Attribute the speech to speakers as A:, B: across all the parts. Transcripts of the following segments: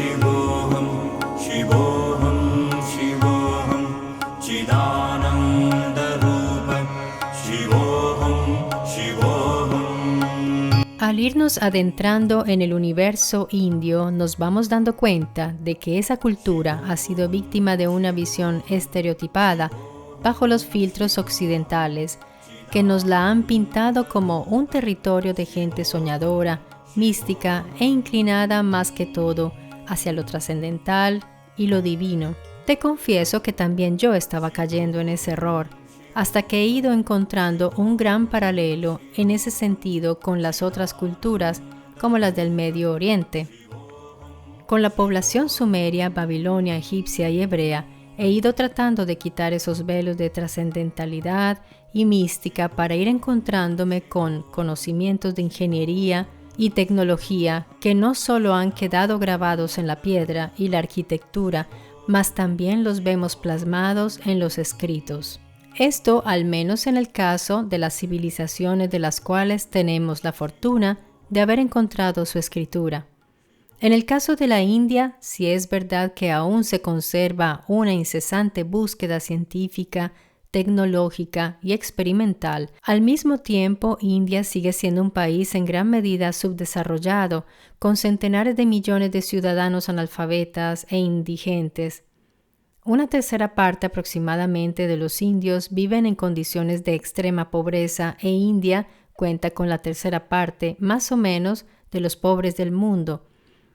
A: शिवोऽहं शिवोऽहं शिवोऽहं चिदानन्दरूप शिवोऽहं शिवोऽहं.
B: Al irnos adentrando en el universo indio, nos vamos dando cuenta de que esa cultura ha sido víctima de una visión estereotipada bajo los filtros occidentales, que nos la han pintado como un territorio de gente soñadora, mística e inclinada más que todo hacia lo trascendental y lo divino. Te confieso que también yo estaba cayendo en ese error, hasta que he ido encontrando un gran paralelo en ese sentido con las otras culturas como las del Medio Oriente. Con la población sumeria, babilonia, egipcia y hebrea, he ido tratando de quitar esos velos de trascendentalidad y mística para ir encontrándome con conocimientos de ingeniería y tecnología que no solo han quedado grabados en la piedra y la arquitectura, mas también los vemos plasmados en los escritos. Esto al menos en el caso de las civilizaciones de las cuales tenemos la fortuna de haber encontrado su escritura. En el caso de la India, si es verdad que aún se conserva una incesante búsqueda científica, tecnológica y experimental, al mismo tiempo India sigue siendo un país en gran medida subdesarrollado, con centenares de millones de ciudadanos analfabetas e indigentes. Una tercera parte aproximadamente de los indios viven en condiciones de extrema pobreza e India cuenta con la tercera parte, más o menos, de los pobres del mundo.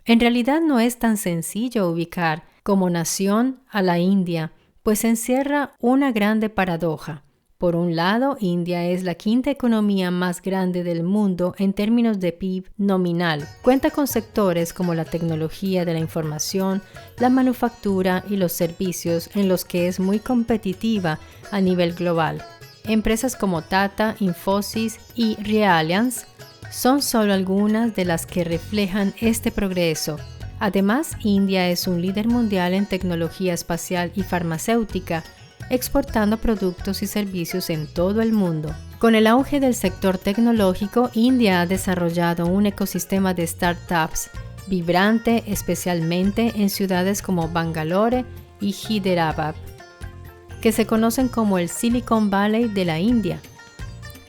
B: En realidad no es tan sencillo ubicar como nación a la India, pues encierra una grande paradoja. Por un lado, India es la quinta economía más grande del mundo en términos de PIB nominal. Cuenta con sectores como la tecnología de la información, la manufactura y los servicios en los que es muy competitiva a nivel global. Empresas como Tata, Infosys y Reliance son solo algunas de las que reflejan este progreso. Además, India es un líder mundial en tecnología espacial y farmacéutica, exportando productos y servicios en todo el mundo. Con el auge del sector tecnológico, India ha desarrollado un ecosistema de startups vibrante, especialmente en ciudades como Bangalore y Hyderabad, que se conocen como el Silicon Valley de la India.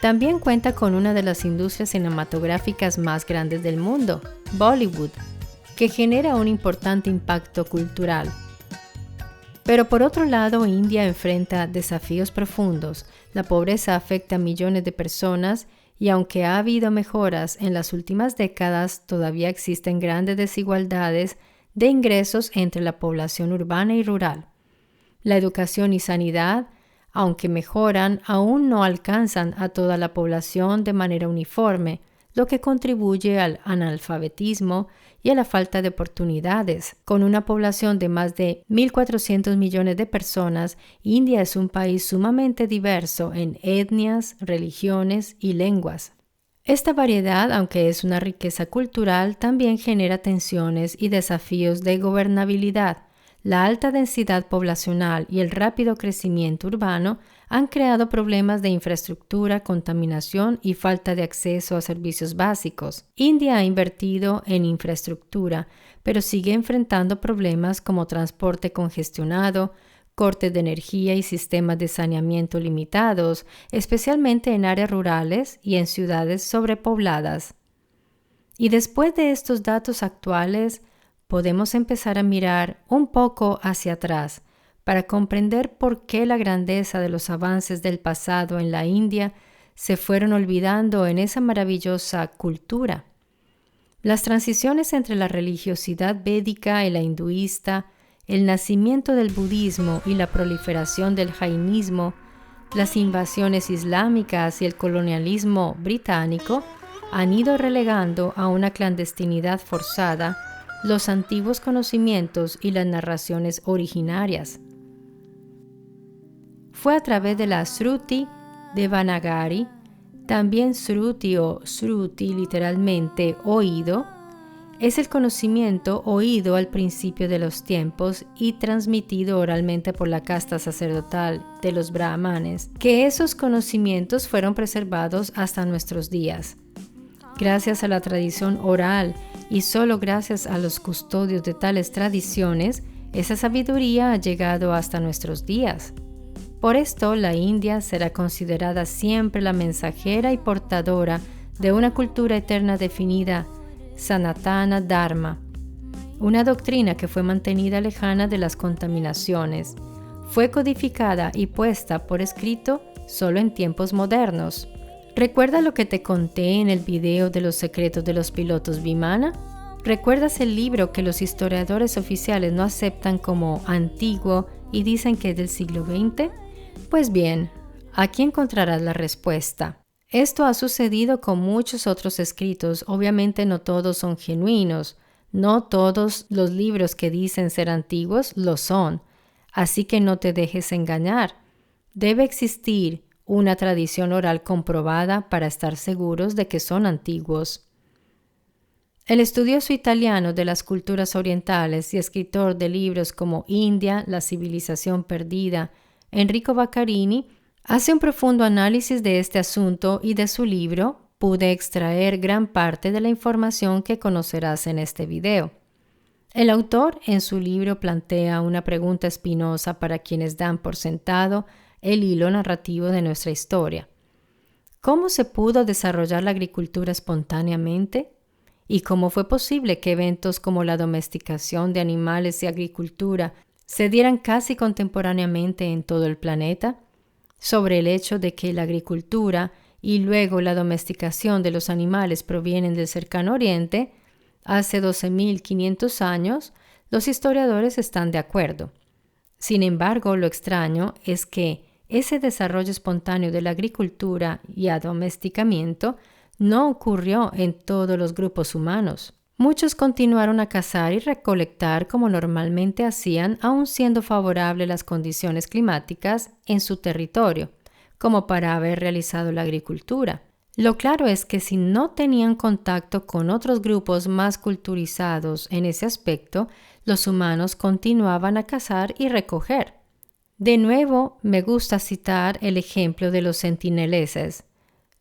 B: También cuenta con una de las industrias cinematográficas más grandes del mundo, Bollywood, que genera un importante impacto cultural. Pero por otro lado, India enfrenta desafíos profundos. La pobreza afecta a millones de personas y aunque ha habido mejoras en las últimas décadas, todavía existen grandes desigualdades de ingresos entre la población urbana y rural. La educación y sanidad, aunque mejoran, aún no alcanzan a toda la población de manera uniforme, lo que contribuye al analfabetismo y a la falta de oportunidades. Con una población de más de 1.400 millones de personas, India es un país sumamente diverso en etnias, religiones y lenguas. Esta variedad, aunque es una riqueza cultural, también genera tensiones y desafíos de gobernabilidad. La alta densidad poblacional y el rápido crecimiento urbano han creado problemas de infraestructura, contaminación y falta de acceso a servicios básicos. India ha invertido en infraestructura, pero sigue enfrentando problemas como transporte congestionado, cortes de energía y sistemas de saneamiento limitados, especialmente en áreas rurales y en ciudades sobrepobladas. Y después de estos datos actuales, podemos empezar a mirar un poco hacia atrás para comprender por qué la grandeza de los avances del pasado en la India se fueron olvidando en esa maravillosa cultura. Las transiciones entre la religiosidad védica y la hinduista, el nacimiento del budismo y la proliferación del jainismo, las invasiones islámicas y el colonialismo británico han ido relegando a una clandestinidad forzada los antiguos conocimientos y las narraciones originarias. Fue a través de la Shruti Devanagari, también Shruti o Shruti literalmente oído, es el conocimiento oído al principio de los tiempos y transmitido oralmente por la casta sacerdotal de los brahmanes, que esos conocimientos fueron preservados hasta nuestros días. Gracias a la tradición oral y solo gracias a los custodios de tales tradiciones, esa sabiduría ha llegado hasta nuestros días. Por esto, la India será considerada siempre la mensajera y portadora de una cultura eterna definida Sanatana Dharma, una doctrina que fue mantenida lejana de las contaminaciones. Fue codificada y puesta por escrito solo en tiempos modernos. ¿Recuerda lo que te conté en el video de los secretos de los pilotos Vimana? ¿Recuerdas el libro que los historiadores oficiales no aceptan como antiguo y dicen que es del siglo XX? Pues bien, aquí encontrarás la respuesta. Esto ha sucedido con muchos otros escritos, obviamente no todos son genuinos, no todos los libros que dicen ser antiguos lo son, así que no te dejes engañar. Debe existir una tradición oral comprobada para estar seguros de que son antiguos. El estudioso italiano de las culturas orientales y escritor de libros como India, la civilización perdida, Enrico Baccarini, hace un profundo análisis de este asunto y de su libro pude extraer gran parte de la información que conocerás en este video. El autor en su libro plantea una pregunta espinosa para quienes dan por sentado el hilo narrativo de nuestra historia. ¿Cómo se pudo desarrollar la agricultura espontáneamente? ¿Y cómo fue posible que eventos como la domesticación de animales y agricultura se dieran casi contemporáneamente en todo el planeta? Sobre el hecho de que la agricultura y luego la domesticación de los animales provienen del cercano oriente, hace 12.500 años, los historiadores están de acuerdo. Sin embargo, lo extraño es que ese desarrollo espontáneo de la agricultura y adomesticamiento no ocurrió en todos los grupos humanos. Muchos continuaron a cazar y recolectar como normalmente hacían, aun siendo favorables las condiciones climáticas en su territorio, como para haber realizado la agricultura. Lo claro es que si no tenían contacto con otros grupos más culturizados en ese aspecto, los humanos continuaban a cazar y recoger. De nuevo, me gusta citar el ejemplo de los sentineleses.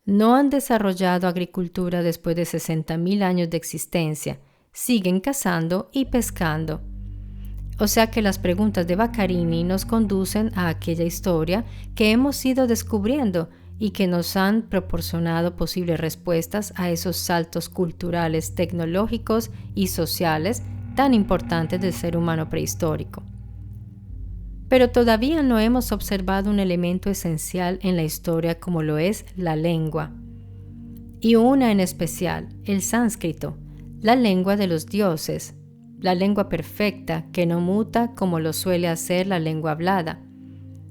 B: No han desarrollado agricultura después de 60.000 años de existencia. Siguen cazando y pescando. O sea que las preguntas de Baccarini nos conducen a aquella historia que hemos ido descubriendo y que nos han proporcionado posibles respuestas a esos saltos culturales, tecnológicos y sociales tan importantes del ser humano prehistórico. Pero todavía no hemos observado un elemento esencial en la historia como lo es la lengua. Y una en especial, el sánscrito, la lengua de los dioses, la lengua perfecta que no muta como lo suele hacer la lengua hablada.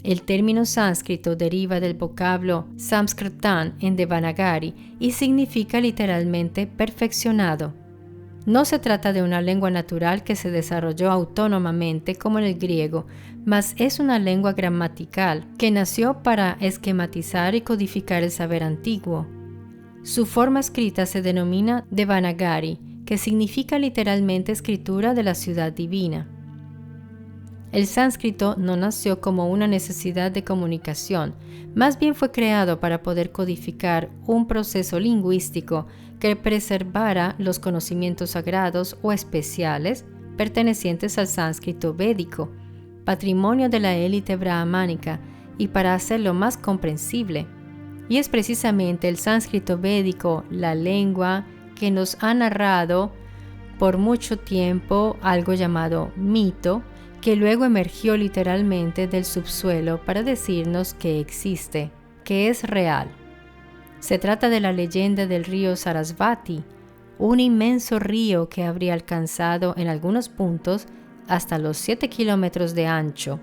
B: El término sánscrito deriva del vocablo samskritan en Devanagari y significa literalmente perfeccionado. No se trata de una lengua natural que se desarrolló autónomamente como en el griego, mas es una lengua gramatical que nació para esquematizar y codificar el saber antiguo. Su forma escrita se denomina Devanagari, que significa literalmente escritura de la ciudad divina. El sánscrito no nació como una necesidad de comunicación, más bien fue creado para poder codificar un proceso lingüístico que preservara los conocimientos sagrados o especiales pertenecientes al sánscrito védico, patrimonio de la élite brahmánica, y para hacerlo más comprensible. Y es precisamente el sánscrito védico, la lengua que nos ha narrado por mucho tiempo algo llamado mito, que luego emergió literalmente del subsuelo para decirnos que existe, que es real. Se trata de la leyenda del río Sarasvati, un inmenso río que habría alcanzado en algunos puntos hasta los 7 kilómetros de ancho.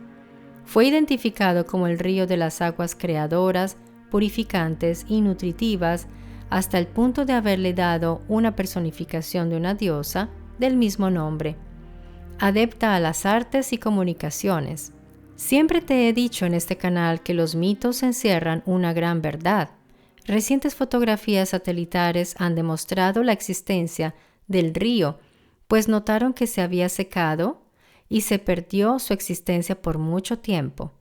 B: Fue identificado como el río de las aguas creadoras, purificantes y nutritivas, hasta el punto de haberle dado una personificación de una diosa del mismo nombre, adepta a las artes y comunicaciones. Siempre te he dicho en este canal que los mitos encierran una gran verdad. Recientes fotografías satelitales han demostrado la existencia del río, pues notaron que se había secado y se perdió su existencia por mucho tiempo.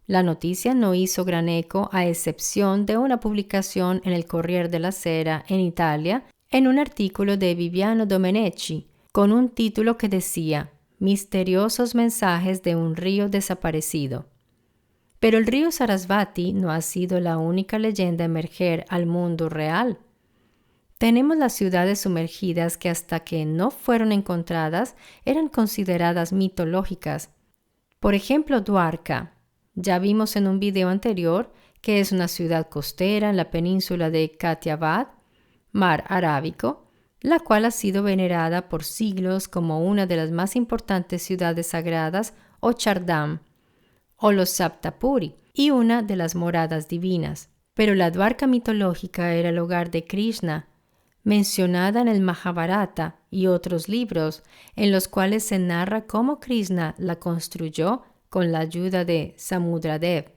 B: La noticia no hizo gran eco a excepción de una publicación en el Corriere della Sera en Italia en un artículo de Viviano Domenici, con un título que decía Misteriosos mensajes de un río desaparecido. Pero el río Sarasvati no ha sido la única leyenda a emerger al mundo real. Tenemos las ciudades sumergidas que hasta que no fueron encontradas eran consideradas mitológicas. Por ejemplo, Dwarka. Ya vimos en un video anterior que es una ciudad costera en la península de Kathiawar, mar Arábico, la cual ha sido venerada por siglos como una de las más importantes ciudades sagradas o Chardam, o los Saptapuri, y una de las moradas divinas. Pero la Dwarka mitológica era el hogar de Krishna, mencionada en el Mahabharata y otros libros, en los cuales se narra cómo Krishna la construyó con la ayuda de Samudradev.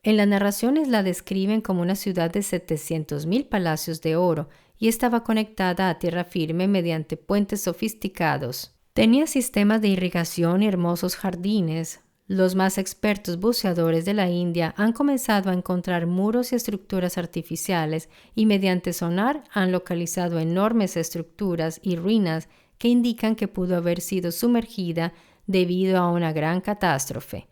B: En las narraciones la describen como una ciudad de 700,000 palacios de oro y estaba conectada a tierra firme mediante puentes sofisticados. Tenía sistemas de irrigación y hermosos jardines. Los más expertos buceadores de la India han comenzado a encontrar muros y estructuras artificiales y mediante sonar han localizado enormes estructuras y ruinas que indican que pudo haber sido sumergida debido a una gran catástrofe.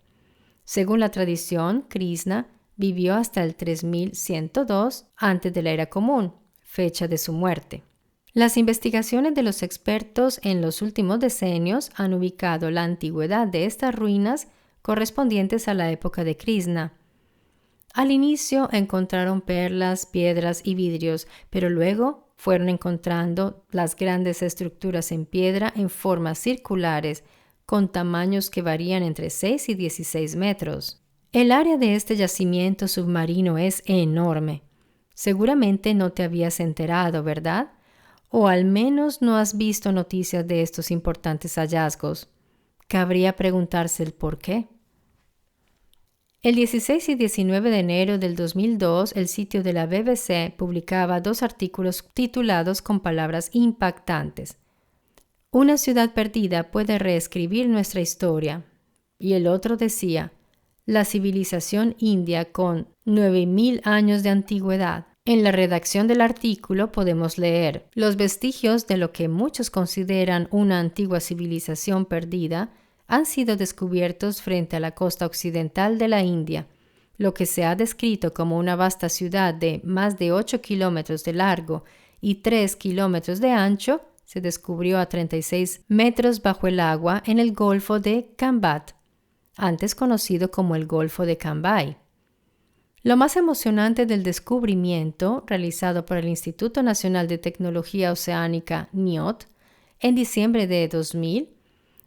B: Según la tradición, Krishna vivió hasta el 3102 antes de la era común, fecha de su muerte. Las investigaciones de los expertos en los últimos decenios han ubicado la antigüedad de estas ruinas correspondientes a la época de Krishna. Al inicio encontraron perlas, piedras y vidrios, pero luego fueron encontrando las grandes estructuras en piedra en formas circulares, con tamaños que varían entre 6 y 16 metros. El área de este yacimiento submarino es enorme. Seguramente no te habías enterado, ¿verdad? O al menos no has visto noticias de estos importantes hallazgos. Cabría preguntarse el por qué. El 16 y 19 de enero del 2002, el sitio de la BBC publicaba 2 artículos titulados con palabras impactantes. Una ciudad perdida puede reescribir nuestra historia. Y el otro decía, la civilización india con 9,000 años de antigüedad. En la redacción del artículo podemos leer, los vestigios de lo que muchos consideran una antigua civilización perdida han sido descubiertos frente a la costa occidental de la India. Lo que se ha descrito como una vasta ciudad de más de 8 kilómetros de largo y 3 kilómetros de ancho se descubrió a 36 metros bajo el agua en el Golfo de Cambat, antes conocido como el Golfo de Cambay. Lo más emocionante del descubrimiento, realizado por el Instituto Nacional de Tecnología Oceánica, NIOT, en diciembre de 2000,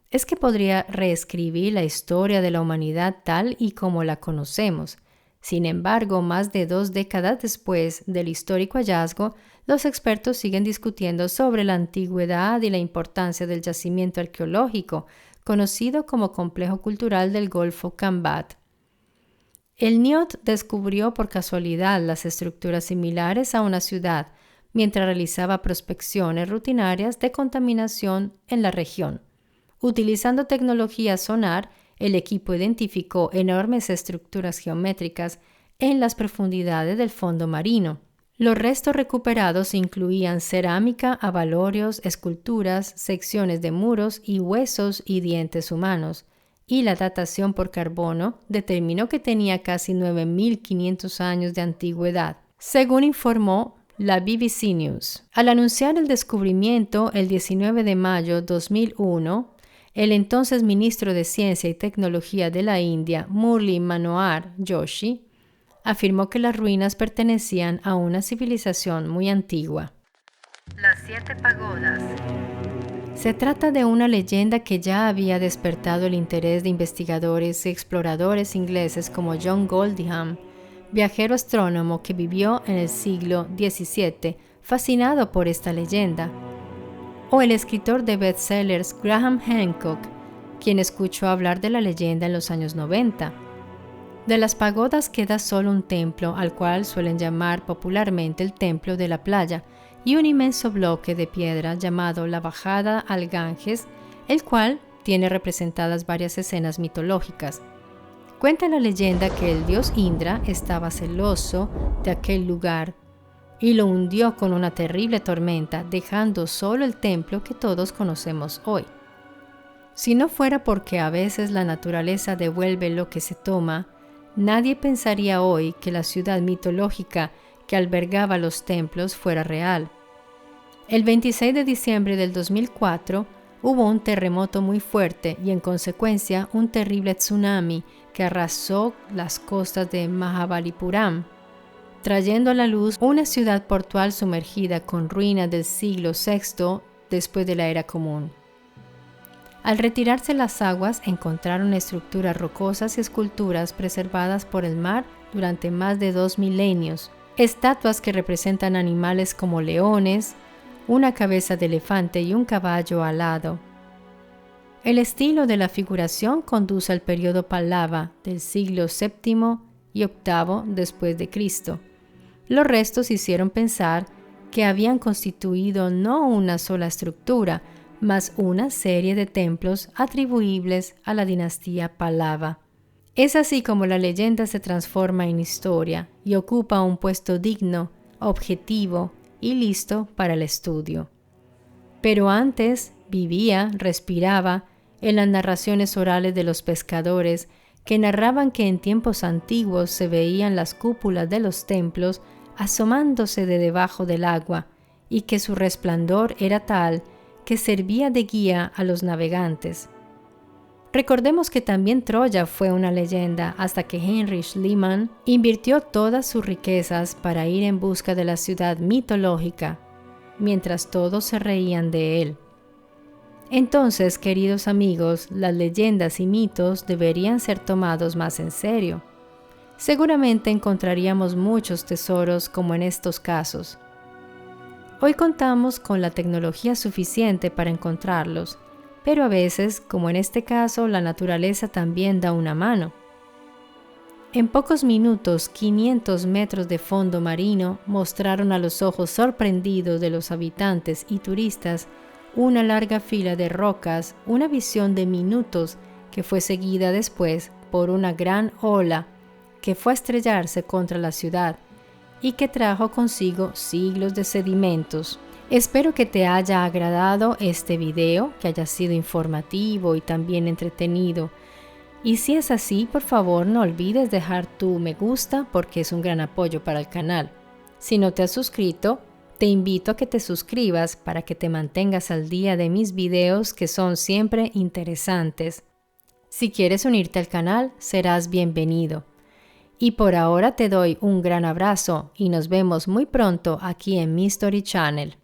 B: es que podría reescribir la historia de la humanidad tal y como la conocemos. Sin embargo, más de 2 décadas después del histórico hallazgo, los expertos siguen discutiendo sobre la antigüedad y la importancia del yacimiento arqueológico, conocido como Complejo Cultural del Golfo Cambat. El NIOT descubrió por casualidad las estructuras similares a una ciudad, mientras realizaba prospecciones rutinarias de contaminación en la región. Utilizando tecnología sonar, el equipo identificó enormes estructuras geométricas en las profundidades del fondo marino. Los restos recuperados incluían cerámica, abalorios, esculturas, secciones de muros y huesos y dientes humanos, y la datación por carbono determinó que tenía casi 9,500 años de antigüedad, según informó la BBC News. Al anunciar el descubrimiento el 19 de mayo de 2001, el entonces ministro de Ciencia y Tecnología de la India, Murli Manohar Joshi, afirmó que las ruinas pertenecían a una civilización muy antigua. Las 7 pagodas. Se trata de una leyenda que ya había despertado el interés de investigadores y exploradores ingleses como John Goldingham, viajero astrónomo que vivió en el siglo XVII, fascinado por esta leyenda, o el escritor de bestsellers Graham Hancock, quien escuchó hablar de la leyenda en los años 90. De las pagodas queda solo un templo, al cual suelen llamar popularmente el Templo de la Playa, y un inmenso bloque de piedra llamado la Bajada al Ganges, el cual tiene representadas varias escenas mitológicas. Cuenta la leyenda que el dios Indra estaba celoso de aquel lugar y lo hundió con una terrible tormenta, dejando solo el templo que todos conocemos hoy. Si no fuera porque a veces la naturaleza devuelve lo que se toma, nadie pensaría hoy que la ciudad mitológica que albergaba los templos fuera real. El 26 de diciembre del 2004 hubo un terremoto muy fuerte y en consecuencia un terrible tsunami que arrasó las costas de Mahabalipuram, trayendo a la luz una ciudad portual sumergida con ruinas del siglo VI después de la Era Común. Al retirarse las aguas, encontraron estructuras rocosas y esculturas preservadas por el mar durante más de 2 milenios, estatuas que representan animales como leones, una cabeza de elefante y un caballo alado. El estilo de la figuración conduce al periodo Pallava del siglo VII y VIII después de Cristo. Los restos hicieron pensar que habían constituido no una sola estructura, mas una serie de templos atribuibles a la dinastía Pallava. Es así como la leyenda se transforma en historia y ocupa un puesto digno, objetivo y listo para el estudio. Pero antes vivía, respiraba en las narraciones orales de los pescadores que narraban que en tiempos antiguos se veían las cúpulas de los templos asomándose de debajo del agua y que su resplandor era tal que servía de guía a los navegantes. Recordemos que también Troya fue una leyenda hasta que Heinrich Schliemann invirtió todas sus riquezas para ir en busca de la ciudad mitológica, mientras todos se reían de él. Entonces, queridos amigos, las leyendas y mitos deberían ser tomados más en serio. Seguramente encontraríamos muchos tesoros como en estos casos. Hoy contamos con la tecnología suficiente para encontrarlos, pero a veces, como en este caso, la naturaleza también da una mano. En pocos minutos, 500 metros de fondo marino mostraron a los ojos sorprendidos de los habitantes y turistas una larga fila de rocas, una visión de minutos que fue seguida después por una gran ola que fue a estrellarse contra la ciudad y que trajo consigo siglos de sedimentos. Espero que te haya agradado este video, que haya sido informativo y también entretenido. Y si es así, por favor no olvides dejar tu me gusta porque es un gran apoyo para el canal. Si no te has suscrito, te invito a que te suscribas para que te mantengas al día de mis videos que son siempre interesantes. Si quieres unirte al canal, serás bienvenido. Y por ahora te doy un gran abrazo y nos vemos muy pronto aquí en mi Story Channel.